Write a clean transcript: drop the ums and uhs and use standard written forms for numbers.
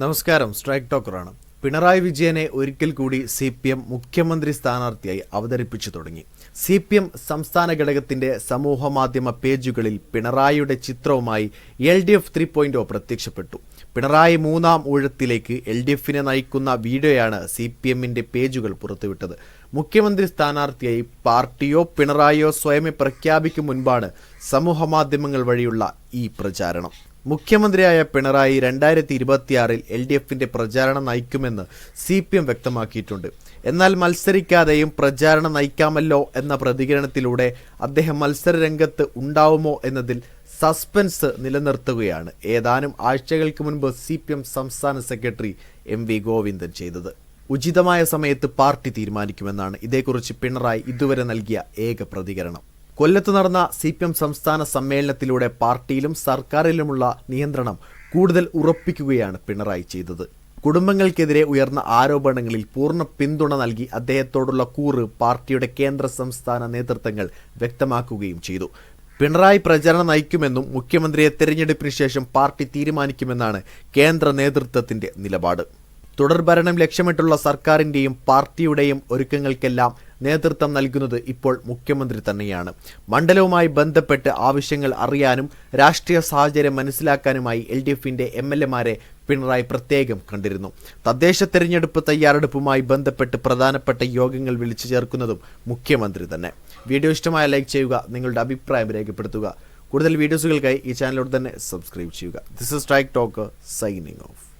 നമസ്കാരം. സ്ട്രൈക്ക് ടോക്കറാണ്. പിണറായി വിജയനെ ഒരിക്കൽ കൂടി CPM മുഖ്യമന്ത്രി സ്ഥാനാർത്ഥിയായി അവതരിപ്പിച്ചു തുടങ്ങി. CPM സംസ്ഥാന ഘടകത്തിന്റെ സമൂഹമാധ്യമ പേജുകളിൽ പിണറായിയുടെ ചിത്രവുമായി LDF 3.0 പ്രത്യക്ഷപ്പെട്ടു. പിണറായി മൂന്നാം ഊഴത്തിലേക്ക് LDFനെ നയിക്കുന്ന വീഡിയോയാണ് CPMന്റെ പേജുകൾ പുറത്തുവിട്ടത്. മുഖ്യമന്ത്രി സ്ഥാനാർത്ഥിയായി പാർട്ടിയോ പിണറായിയോ സ്വയമേ പ്രഖ്യാപിക്കും മുൻപാണ് സമൂഹമാധ്യമങ്ങൾ വഴിയുള്ള ഈ പ്രചാരണം. മുഖ്യമന്ത്രിയായ പിണറായി 2026 LDFന്റെ പ്രചാരണം നയിക്കുമെന്ന് CPM വ്യക്തമാക്കിയിട്ടുണ്ട്. എന്നാൽ മത്സരിക്കാതെയും പ്രചാരണം നയിക്കാമല്ലോ എന്ന പ്രതികരണത്തിലൂടെ അദ്ദേഹം മത്സരരംഗത്ത് ഉണ്ടാവുമോ എന്നതിൽ സസ്പെൻസ് നിലനിർത്തുകയാണ് ഏതാനും ആഴ്ചകൾക്ക് മുൻപ് CPM സംസ്ഥാന സെക്രട്ടറി MV ഗോവിന്ദൻ ചെയ്തത്. ഉചിതമായ സമയത്ത് പാർട്ടി തീരുമാനിക്കുമെന്നാണ് ഇതേക്കുറിച്ച് പിണറായി ഇതുവരെ നൽകിയ ഏക പ്രതികരണം. കൊല്ലത്ത് നടന്ന CPM സംസ്ഥാന സമ്മേളനത്തിലൂടെ പാർട്ടിയിലും സർക്കാരിലുമുള്ള നിയന്ത്രണം കൂടുതൽ ഉറപ്പിക്കുകയാണ് പിണറായി ചെയ്തത്. കുടുംബങ്ങൾക്കെതിരെ ഉയർന്ന ആരോപണങ്ങളിൽ പൂർണ്ണ പിന്തുണ നൽകി അദ്ദേഹത്തോടുള്ള കൂറ് പാർട്ടിയുടെ കേന്ദ്ര സംസ്ഥാന നേതൃത്വങ്ങൾ വ്യക്തമാക്കുകയും ചെയ്തു. പിണറായി പ്രചാരണം നയിക്കുമെന്നും മുഖ്യമന്ത്രിയെ തെരഞ്ഞെടുപ്പിന് ശേഷം പാർട്ടി തീരുമാനിക്കുമെന്നാണ് കേന്ദ്ര നേതൃത്വത്തിന്റെ നിലപാട്. തുടർഭരണം ലക്ഷ്യമിട്ടുള്ള സർക്കാരിന്റെയും പാർട്ടിയുടെയും ഒരുക്കങ്ങൾക്കെല്ലാം നേതൃത്വം നൽകുന്നത് ഇപ്പോൾ മുഖ്യമന്ത്രി തന്നെയാണ്. മണ്ഡലവുമായി ബന്ധപ്പെട്ട് ആവശ്യങ്ങൾ അറിയാനും രാഷ്ട്രീയ സാഹചര്യം മനസ്സിലാക്കാനുമായി LDFന്റെ MLAമാരെ പിണറായി പ്രത്യേകം കണ്ടിരുന്നു. തദ്ദേശ തെരഞ്ഞെടുപ്പ് തയ്യാറെടുപ്പുമായി ബന്ധപ്പെട്ട് പ്രധാനപ്പെട്ട യോഗങ്ങൾ വിളിച്ചു ചേർക്കുന്നതും മുഖ്യമന്ത്രി തന്നെ. വീഡിയോ ഇഷ്ടമായ ലൈക്ക് ചെയ്യുക, നിങ്ങളുടെ അഭിപ്രായം രേഖപ്പെടുത്തുക. കൂടുതൽ വീഡിയോസുകൾക്കായി ഈ ചാനലോട് തന്നെ സബ്സ്ക്രൈബ് ചെയ്യുക. This is strike talker signing off.